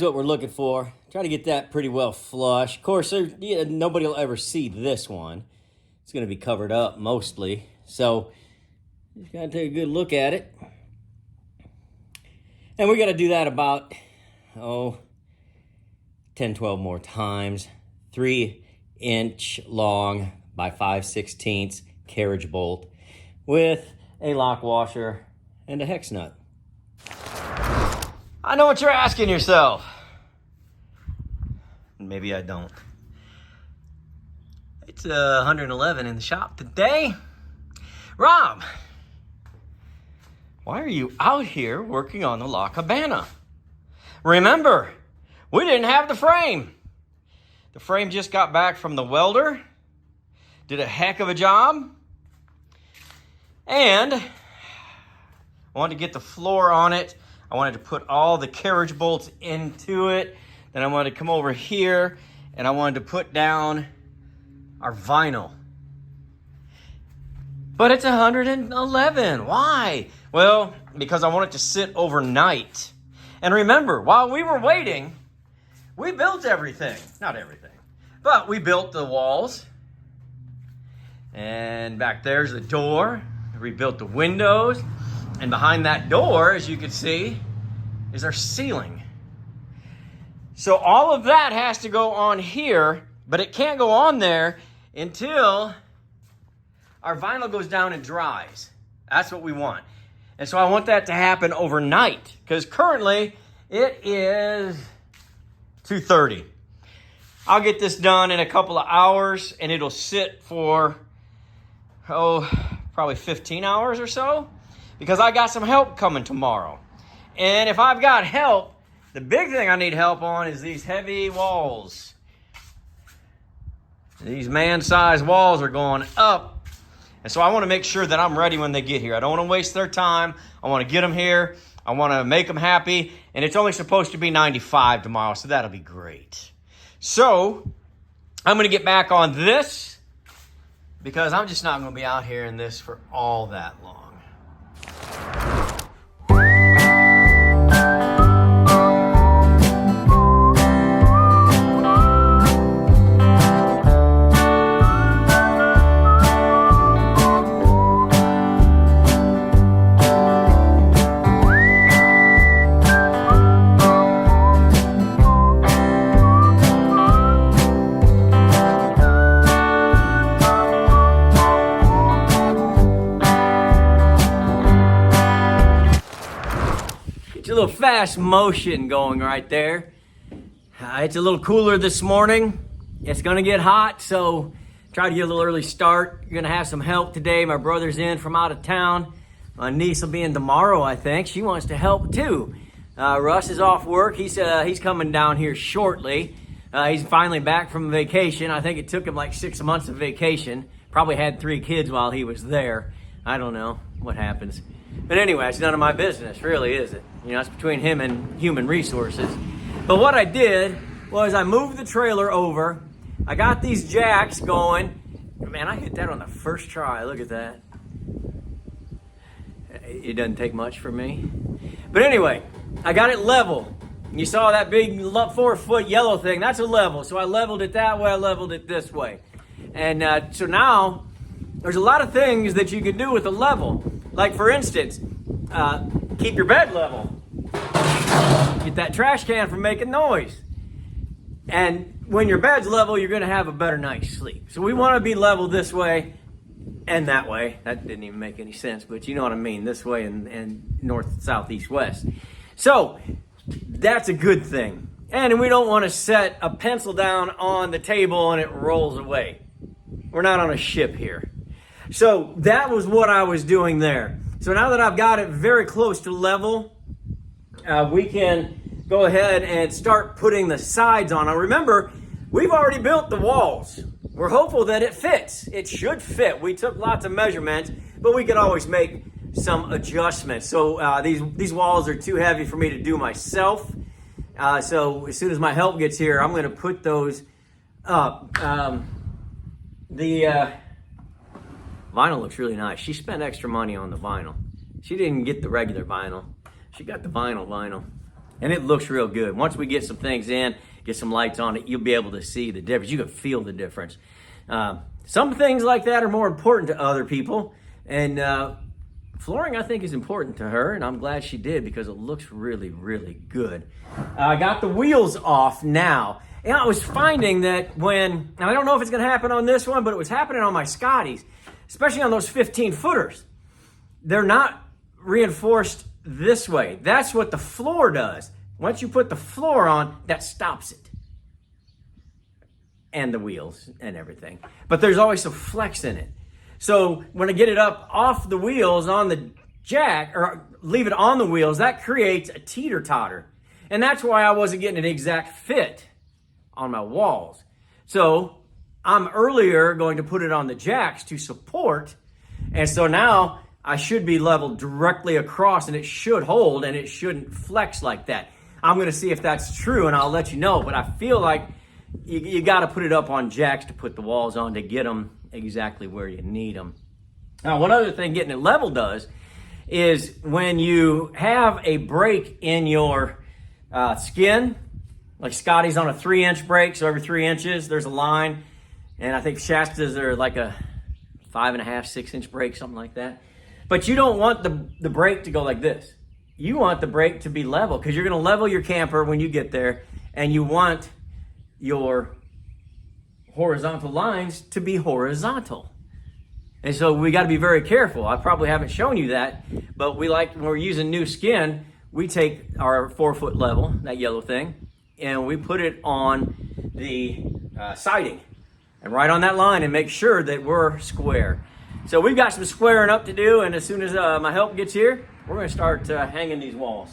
what we're looking for. Try to get that pretty well flush. Of course, nobody will ever see this one. It's going to be covered up mostly. So, just got to take a good look at it. And we got to do that about, 10, 12 more times. 3-inch long by 5/16 carriage bolt with a lock washer and a hex nut. I know what you're asking yourself. Maybe I don't. It's 111 in the shop today. Rob, why are you out here working on the La Cabana? Remember, we didn't have the frame. The frame just got back from the welder. Did a heck of a job. And I wanted to get the floor on it. I wanted to put all the carriage bolts into it. Then I wanted to come over here and I wanted to put down our vinyl. But it's 111. Why? Well, because I want it to sit overnight. And remember, while we were waiting, we built everything. Not everything, but we built the walls. And back there's the door. We built the windows. And behind that door, as you can see, is our ceiling. So all of that has to go on here, but it can't go on there until our vinyl goes down and dries. That's what we want. And so I want that to happen overnight, because currently it is 2:30. I'll get this done in a couple of hours, and it'll sit for, probably 15 hours or so, because I got some help coming tomorrow. And if I've got help, the big thing I need help on is these heavy walls. These man-sized walls are going up. And so I want to make sure that I'm ready when they get here. I don't want to waste their time. I want to get them here. I want to make them happy. And it's only supposed to be 95 tomorrow, so that'll be great. So I'm going to get back on this, because I'm just not going to be out here in this for all that long. A little fast motion going right there. It's a little cooler this morning. It's gonna get hot, so try to get a little early start. You're gonna have some help today. My brother's in from out of town. My niece will be in tomorrow, I think. She wants to help too. Russ is off work. He's coming down here shortly. He's finally back from vacation. I think it took him like 6 months of vacation. Probably had 3 kids while he was there. I don't know what happens. But anyway, it's none of my business, really, is it? You know, it's between him and human resources. But what I did was I moved the trailer over. I got these jacks going. Man, I hit that on the first try. Look at that. It doesn't take much for me. But anyway, I got it level. You saw that big 4-foot yellow thing. That's a level. So I leveled it that way. I leveled it this way. And so now there's a lot of things that you can do with a level. Like, for instance, keep your bed level. Get that trash can from making noise. And when your bed's level, you're going to have a better night's sleep. So we want to be level this way and that way. That didn't even make any sense, but you know what I mean. This way and north, south, east, west. So that's a good thing. And we don't want to set a pencil down on the table and it rolls away. We're not on a ship here. So that was what I was doing there. So now that I've got it very close to level, we can go ahead and start putting the sides on. Now remember, we've already built the walls. We're hopeful that it fits. It should fit. We took lots of measurements, but we could always make some adjustments. So these walls are too heavy for me to do myself. So as soon as my help gets here, I'm going to put those up. The vinyl looks really nice. She spent extra money on the vinyl. She didn't get the regular vinyl. She got the vinyl. And it looks real good. Once we get some things in, get some lights on it, you'll be able to see the difference. You can feel the difference. Some things like that are more important to other people. And flooring, I think, is important to her. And I'm glad she did because it looks really, really good. I got the wheels off now. And I was finding that and I don't know if it's going to happen on this one, but it was happening on my Scotties, especially on those 15-footers. They're not reinforced this way. That's what the floor does. Once you put the floor on, that stops it. And the wheels and everything. But there's always some flex in it. So when I get it up off the wheels on the jack, or leave it on the wheels, that creates a teeter-totter. And that's why I wasn't getting an exact fit on my walls. So I'm earlier going to put it on the jacks to support. And so now I should be leveled directly across, and it should hold, and it shouldn't flex like that. I'm going to see if that's true, and I'll let you know. But I feel like you got to put it up on jacks to put the walls on to get them exactly where you need them. Now, one other thing getting it level does is when you have a break in your skin, like Scotty's on a 3-inch break, so every 3 inches there's a line, and I think Shasta's are like a 5.5, 6-inch break, something like that. But you don't want the break to go like this. You want the break to be level because you're going to level your camper when you get there, and you want your horizontal lines to be horizontal. And so we got to be very careful. I probably haven't shown you that, but when we're using new skin, we take our 4-foot level, that yellow thing, and we put it on the siding and right on that line and make sure that we're square. So we've got some squaring up to do, and as soon as my help gets here, we're going to start hanging these walls.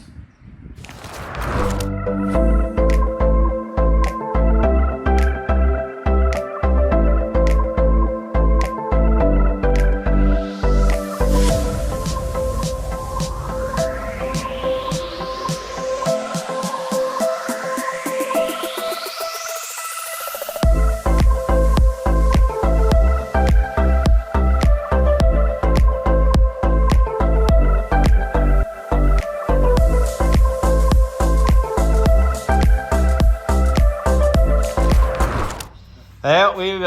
Well, we've,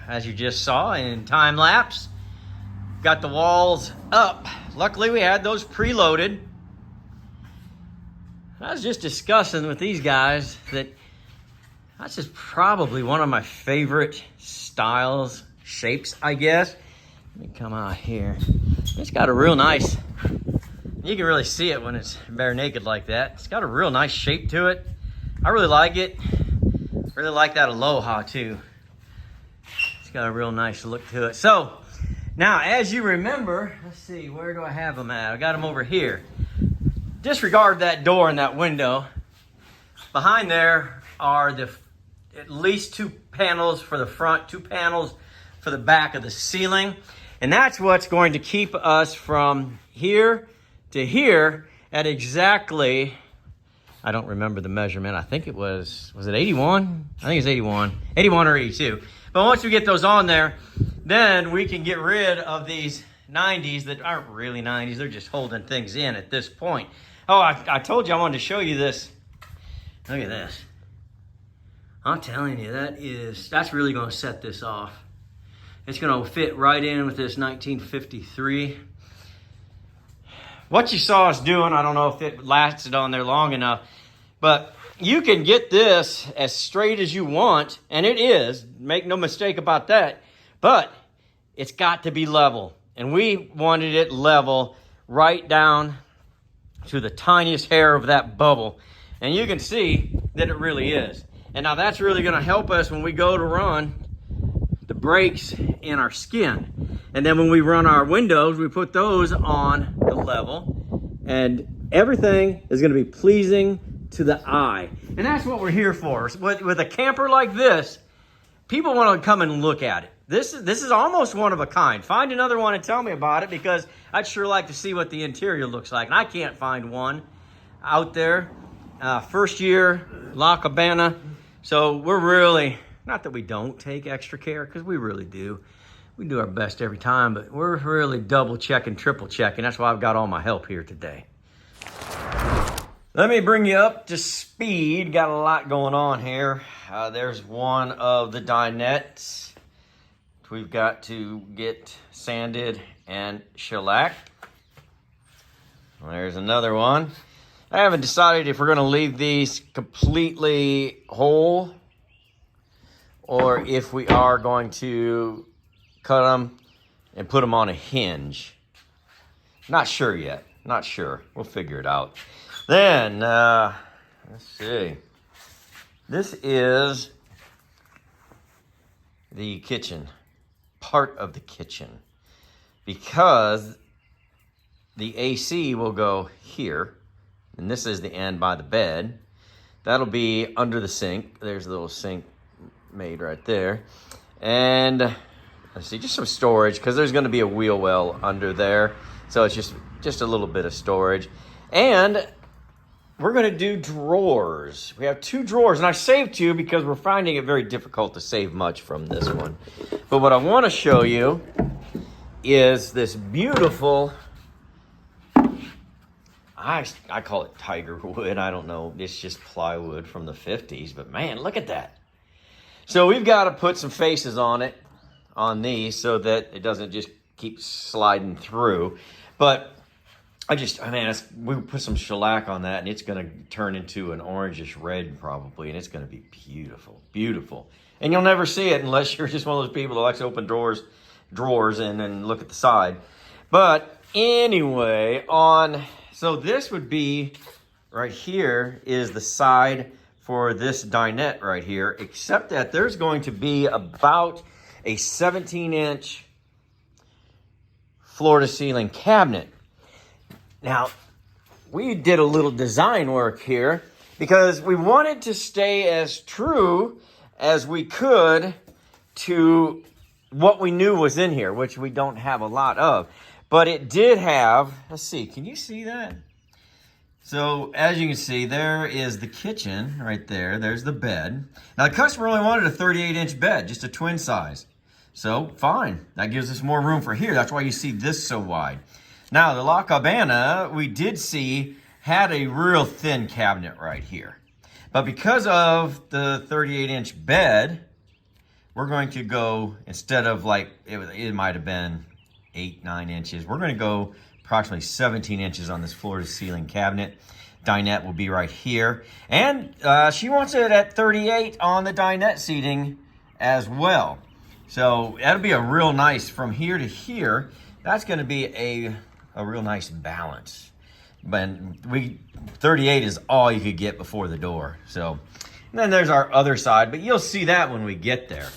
as you just saw in time lapse, got the walls up. Luckily, we had those preloaded. I was just discussing with these guys that that's just probably one of my favorite styles, shapes, I guess. Let me come out here. It's got a real nice, you can really see it when it's bare naked like that. It's got a real nice shape to it. I really like it. Really like that Aloha too. It's got a real nice look to it. So now, as you remember, let's see, where do I have them at? I got them over here. Disregard that door and that window. Behind there are at least 2 panels for the front, 2 panels for the back of the ceiling. And that's what's going to keep us from here to here at exactly, I don't remember the measurement. I think it was it 81? I think it's 81. 81 or 82. But once we get those on there, then we can get rid of these 90s that aren't really 90s. They're just holding things in at this point. Oh, I told you I wanted to show you this. Look at this. I'm telling you, that's really going to set this off. It's going to fit right in with this 1953. What you saw us doing, I don't know if it lasted on there long enough, but you can get this as straight as you want, and it is. Make no mistake about that. But it's got to be level. And we wanted it level right down to the tiniest hair of that bubble. And you can see that it really is. And now that's really going to help us when we go to run the brakes in our skin. And then when we run our windows, we put those on the level. And everything is going to be pleasing to the eye. And that's what we're here for. With a camper like this, people want to come and look at it. This is almost one of a kind. Find another one and tell me about it, because I'd sure like to see what the interior looks like. And I can't find one out there. First year, Cabana. So we're really, not that we don't take extra care, because we really do. We do our best every time, but we're really double checking, triple checking. That's why I've got all my help here today. Let me bring you up to speed. Got a lot going on here. There's one of the dinettes we've got to get sanded and shellacked. There's another one. I haven't decided if we're going to leave these completely whole or if we are going to cut them and put them on a hinge. Not sure yet. Not sure. We'll figure it out. Then, let's see. This is the kitchen, part of the kitchen, because the AC will go here, and this is the end by the bed. That'll be under the sink. There's a little sink made right there. And let's see, just some storage, because there's going to be a wheel well under there. So it's just a little bit of storage. And we're going to do drawers. We have 2 drawers, and I saved 2 because we're finding it very difficult to save much from this one. But what I want to show you is this beautiful, I call it tiger wood. I don't know. It's just plywood from the 50s, but man, look at that. So we've got to put some faces on it, on these, so that it doesn't just keep sliding through. But we put some shellac on that, and it's going to turn into an orangish red probably, and it's going to be beautiful, beautiful. And you'll never see it unless you're just one of those people that likes to open drawers and look at the side. But anyway, so this would be right here is the side for this dinette right here, except that there's going to be about a 17-inch floor-to-ceiling cabinet. Now, we did a little design work here because we wanted to stay as true as we could to what we knew was in here, which we don't have a lot of. But it did have, let's see, can you see that? So, as you can see, there is the kitchen right there. There's the bed. Now, the customer only wanted a 38-inch bed, just a twin size. So, fine. That gives us more room for here. That's why you see this so wide. Now, the Cabana, we did see, had a real thin cabinet right here. But because of the 38-inch bed, we're going to go, instead of like, it might have been 8-9 inches, we're going to go approximately 17 inches on this floor-to-ceiling cabinet. Dinette will be right here. And she wants it at 38 on the dinette seating as well. So that'll be a real nice, from here to here, that's going to be a real nice balance. But 38 is all you could get before the door. So, and then there's our other side, but you'll see that when we get there.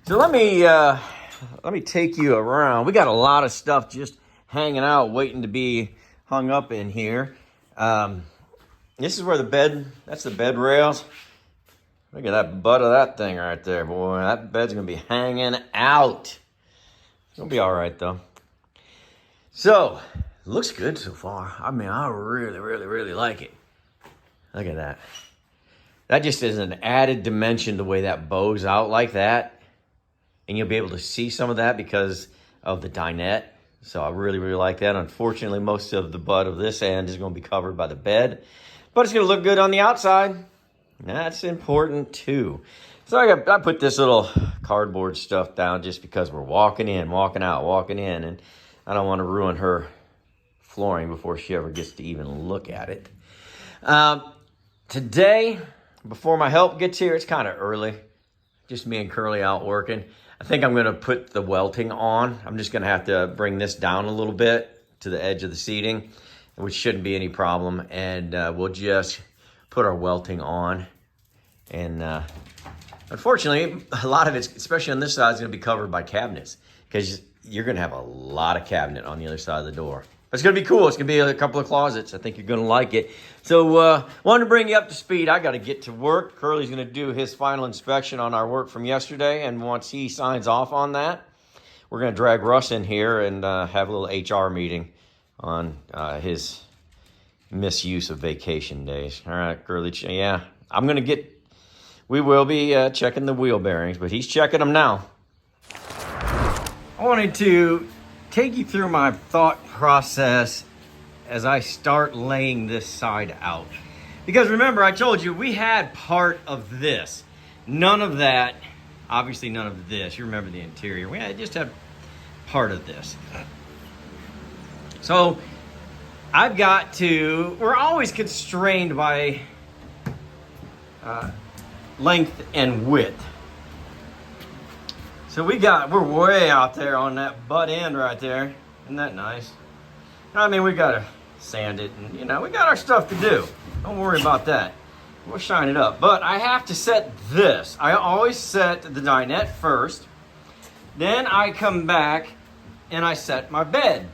So let me take you around. We got a lot of stuff just hanging out, waiting to be hung up in here. This is where that's the bed rails. Look at that butt of that thing right there, boy. That bed's gonna be hanging out. It's gonna be all right though. So, looks good so far. I mean, I really, really, really like it. Look at that. That just is an added dimension the way that bows out like that. And you'll be able to see some of that because of the dinette. So I really, really like that. Unfortunately, most of the butt of this end is going to be covered by the bed. But it's going to look good on the outside. That's important too. So I put this little cardboard stuff down just because we're walking in, walking out, walking in. And I don't want to ruin her flooring before she ever gets to even look at it. Today, before my help gets here, it's kind of early. Just me and Curly out working. I think I'm going to put the welting on. I'm just going to have to bring this down a little bit to the edge of the seating, which shouldn't be any problem. And we'll just put our welting on. And unfortunately, a lot of it, especially on this side, is going to be covered by cabinets because you're going to have a lot of cabinet on the other side of the door. But it's going to be cool. It's going to be a couple of closets. I think you're going to like it. So wanted to bring you up to speed. I got to get to work. Curly's going to do his final inspection on our work from yesterday. And once he signs off on that, we're going to drag Russ in here and have a little HR meeting on his misuse of vacation days. All right, Curly. Yeah, we will be checking the wheel bearings, but he's checking them now. I wanted to take you through my thought process as I start laying this side out. Because remember, I told you we had part of this. None of that, obviously none of this. You remember the interior. We just had part of this. So we're always constrained by length and width. So we're way out there on that butt end right there. Isn't that nice? I mean, we gotta sand it and, we got our stuff to do. Don't worry about that. We'll shine it up. But I have to set this. I always set the dinette first. Then I come back and I set my bed.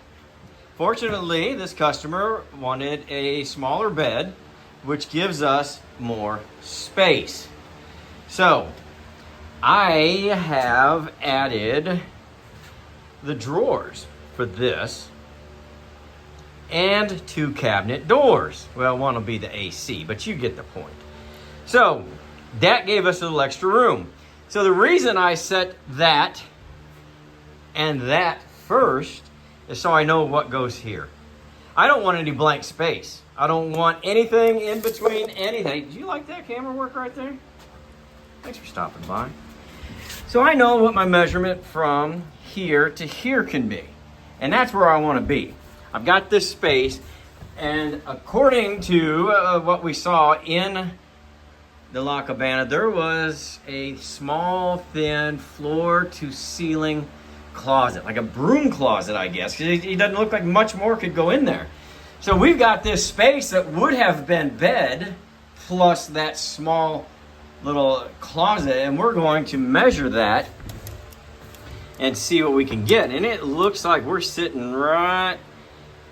Fortunately, this customer wanted a smaller bed, which gives us more space. So I have added the drawers for this and 2 cabinet doors. Well, one will be the AC, but you get the point. So that gave us a little extra room. So the reason I set that and that first is so I know what goes here. I don't want any blank space. I don't want anything in between anything. Do you like that camera work right there? Thanks for stopping by. So I know what my measurement from here to here can be. And that's where I want to be. I've got this space, and according to what we saw in the La Cabana, there was a small, thin, floor-to-ceiling closet, like a broom closet, I guess. It doesn't look like much more could go in there. So we've got this space that would have been bed, plus that small little closet, and we're going to measure that and see what we can get. And it looks like we're sitting right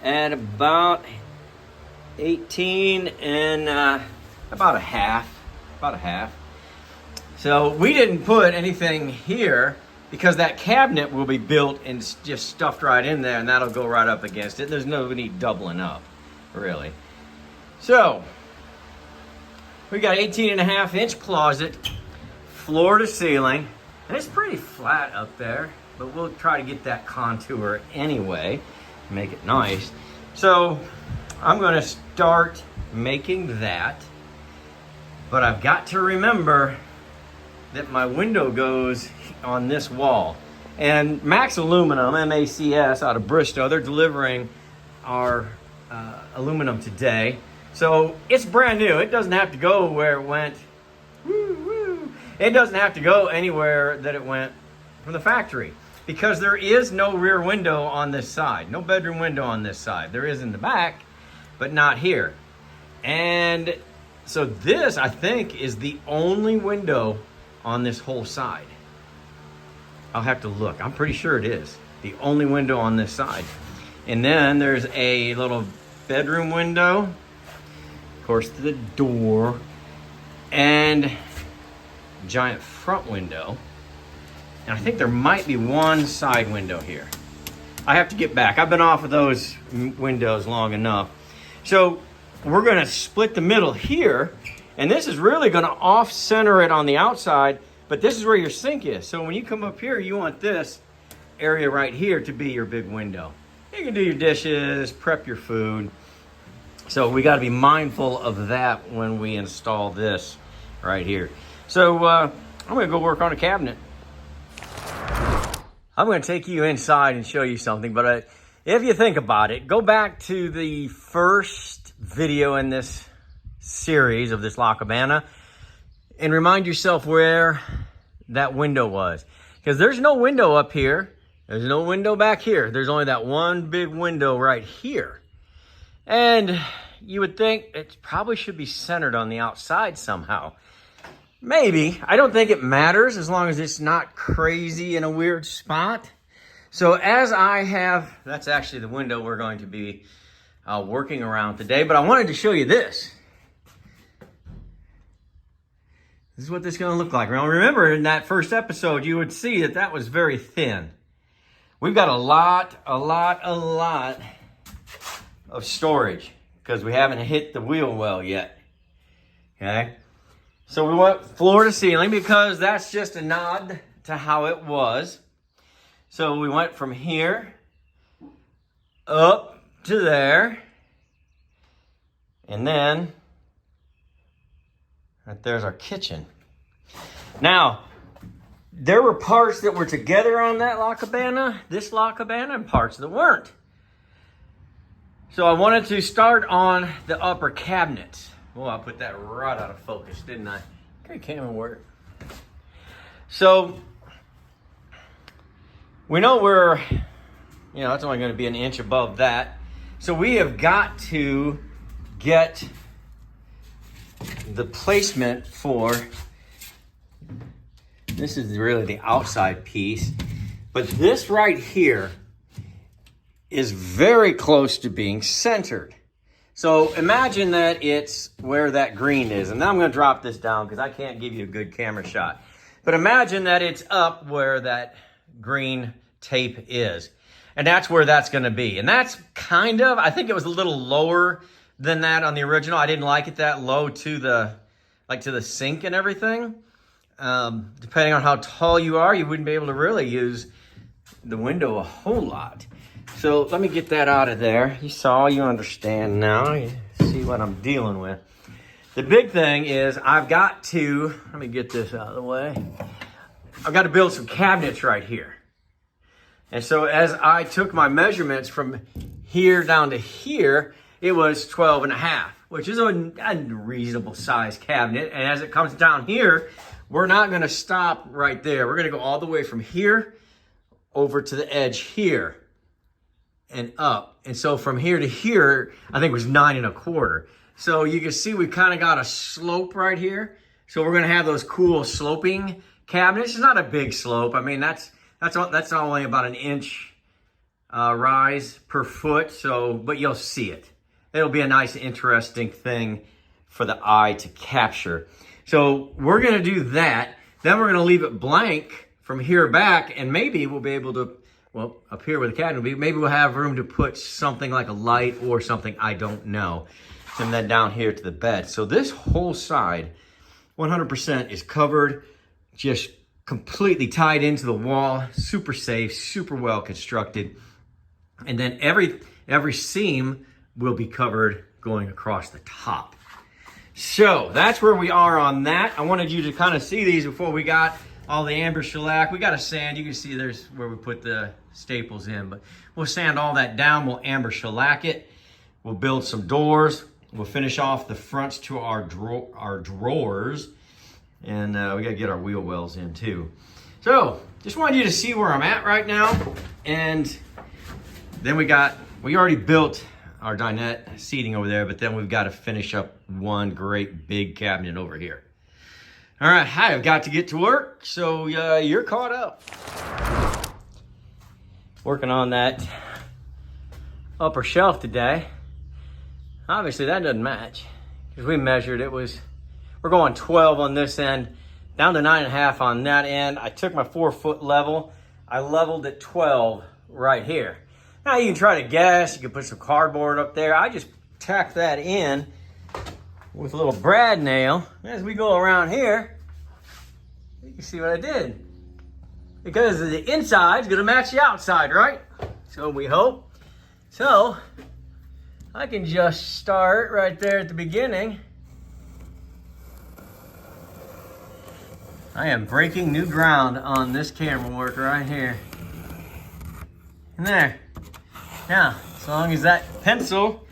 at about 18 and about a half. So we didn't put anything here because that cabinet will be built and just stuffed right in there, and that'll go right up against it. There's no need doubling up, really. So we got 18.5-inch closet, floor to ceiling, and it's pretty flat up there, but we'll try to get that contour anyway, make it nice. So I'm going to start making that, but I've got to remember that my window goes on this wall. And Max Aluminum, MACS, out of Bristow, they're delivering our aluminum today. So it's brand new. It doesn't have to go where it went. It doesn't have to go anywhere that it went from the factory, because there is no rear window on this side, no bedroom window on this side. There is in the back, but not here. And so this, I think, is the only window on this whole side. I'll have to look. I'm pretty sure it is the only window on this side. And then there's a little bedroom window, of course, the door, and giant front window. And I think there might be one side window here. I have to get back. I've been off of those windows long enough. So we're going to split the middle here, and this is really going to off-center it on the outside, but this is where your sink is. So when you come up here, you want this area right here to be your big window. You can do your dishes, prep your food. So we got to be mindful of that when we install this right here. So I'm going to go work on a cabinet. I'm going to take you inside and show you something, but if you think about it, go back to the first video in this series of this La Cabana and remind yourself where that window was. Because there's no window up here. There's no window back here. There's only that one big window right here. And you would think it probably should be centered on the outside somehow. Maybe. I don't think it matters as long as it's not crazy in a weird spot. So as I have, that's actually the window we're going to be working around today, but I wanted to show you this. This is what this is going to look like. Now remember, in that first episode, you would see that that was very thin. We've got a lot of storage because we haven't hit the wheel well yet. Okay? So we went floor to ceiling because that's just a nod to how it was. So we went from here up to there. And then, right there's our kitchen. Now, there were parts that were together on that Cabana, this Cabana, and parts that weren't. So I wanted to start on the upper cabinets. Well, I put that right out of focus, didn't I? Okay, camera work. So, we know we're, it's only going to be an inch above that. So we have got to get the placement for, this is really the outside piece, but this right here is very close to being centered. So imagine that it's where that green is. And now I'm going to drop this down because I can't give you a good camera shot. But imagine that it's up where that green tape is. And that's where that's going to be. And that's kind of, I think it was a little lower than that on the original. I didn't like it that low to the, to the sink and everything. Depending on how tall you are, you wouldn't be able to really use the window a whole lot. So let me get that out of there. You understand now. You see what I'm dealing with. The big thing is I've got to, let me get this out of the way. I've got to build some cabinets right here. And so as I took my measurements from here down to here, it was 12.5, which is a reasonable size cabinet. And as it comes down here, we're not going to stop right there. We're going to go all the way from here over to the edge here and up. And so from here to here, I think it was 9.25. So you can see we kind of got a slope right here. So we're going to have those cool sloping cabinets. It's not a big slope. I mean, that's only about an inch rise per foot. So, but you'll see it. It'll be a nice, interesting thing for the eye to capture. So we're going to do that. Then we're going to leave it blank from here back, and maybe we'll be able to, well, up here where the cabinet will be, maybe we'll have room to put something like a light or something, I don't know. And then down here to the bed. So this whole side, 100% is covered, just completely tied into the wall, super safe, super well constructed. And then every seam will be covered going across the top. So that's where we are on that. I wanted you to kind of see these before we got all the amber shellac. We got a sand. You can see there's where we put the staples in, but we'll sand all that down. We'll amber shellac it. We'll build some doors. We'll finish off the fronts to our drawers. And we got to get our wheel wells in too. So just wanted you to see where I'm at right now. And then we already built our dinette seating over there, but then we've got to finish up one great big cabinet over here. All right, I've got to get to work, so you're caught up. Working on that upper shelf today. Obviously that doesn't match because we measured we're going 12 on this end, down to 9.5 on that end. I took my 4-foot level, I leveled at 12 right here. Now you can try to guess, you can put some cardboard up there. I just tack that in with a little brad nail. As we go around here, you can see what I did. Because the inside's gonna match the outside, right? So we hope. So I can just start right there at the beginning. I am breaking new ground on this camera work right here. And there. Now, as long as that pencil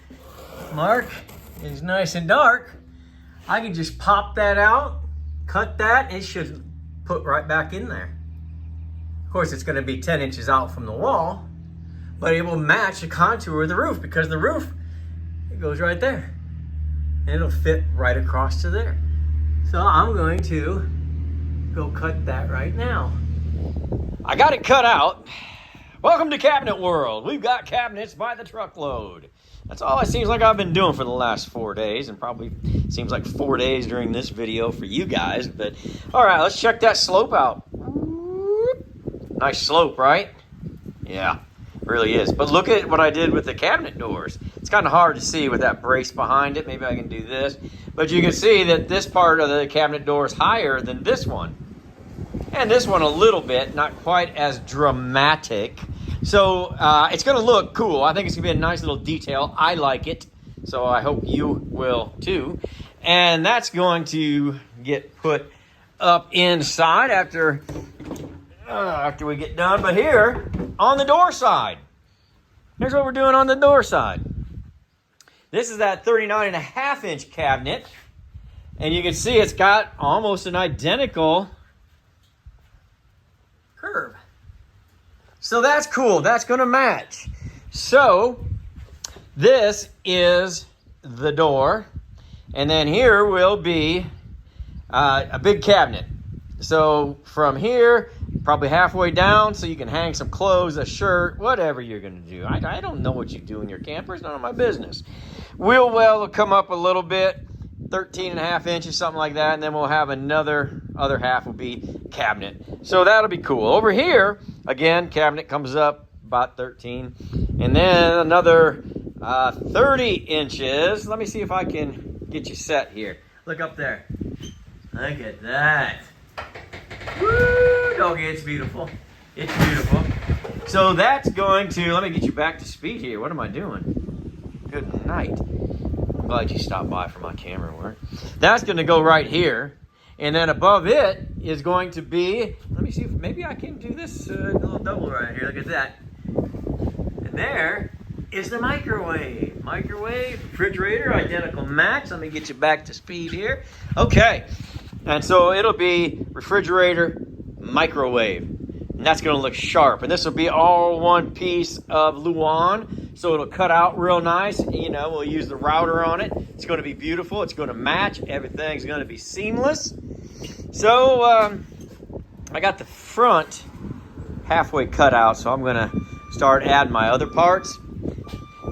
mark is nice and dark, I can just pop that out, cut that, and it should put right back in there. Of course, it's gonna be 10 inches out from the wall, but it will match the contour of the roof because the roof, it goes right there. And it'll fit right across to there. So I'm going to go cut that right now. I got it cut out. Welcome to Cabinet World. We've got cabinets by the truckload. That's all it seems like I've been doing for the last 4 days, and probably seems like 4 days during this video for you guys. But all right, let's check that slope out. Nice slope, right? Yeah, really is. But look at what I did with the cabinet doors. It's kind of hard to see with that brace behind it. Maybe I can do this. But you can see that this part of the cabinet door is higher than this one. And this one a little bit, not quite as dramatic. So it's going to look cool. I think it's going to be a nice little detail. I like it. So I hope you will too. And that's going to get put up inside after we get done. But here on the door side, here's what we're doing on the door side. This is that 39.5-inch cabinet. And you can see it's got almost an identical curve. So that's cool. That's going to match. So this is the door. And then here will be a big cabinet. So from here, probably halfway down, so you can hang some clothes, a shirt, whatever you're going to do. I don't know what you do in your camper. It's none of my business. Wheel well will come up a little bit, 13.5 inches, something like that. And then we'll have other half will be cabinet. So that'll be cool. Over here, again, cabinet comes up about 13. And then another 30 inches. Let me see if I can get you set here. Look up there. Look at that. Woo, doggy, it's beautiful. It's beautiful. So that's going to, let me get you back to speed here. What am I doing? Good night. I'm glad you stopped by for my camera work. That's going to go right here. And then above it is going to be, let me see if maybe I can do this little double right here. Look at that. And there is the microwave. Microwave, refrigerator, identical match. Let me get you back to speed here. Okay. And so it'll be refrigerator, microwave. And that's going to look sharp. And this will be all one piece of Luan. So it'll cut out real nice. You know, we'll use the router on it. It's going to be beautiful. It's going to match. Everything's going to be seamless. So I got the front halfway cut out. So I'm going to start adding my other parts.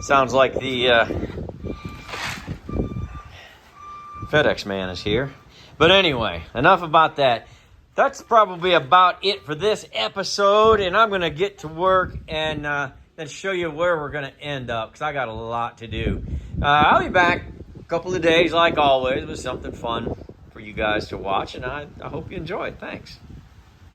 Sounds like the FedEx man is here. But anyway, enough about that. That's probably about it for this episode. And I'm going to get to work and then show you where we're going to end up. Because I got a lot to do. I'll be back a couple of days like always with something fun for you guys to watch. And I hope you enjoyed. Thanks.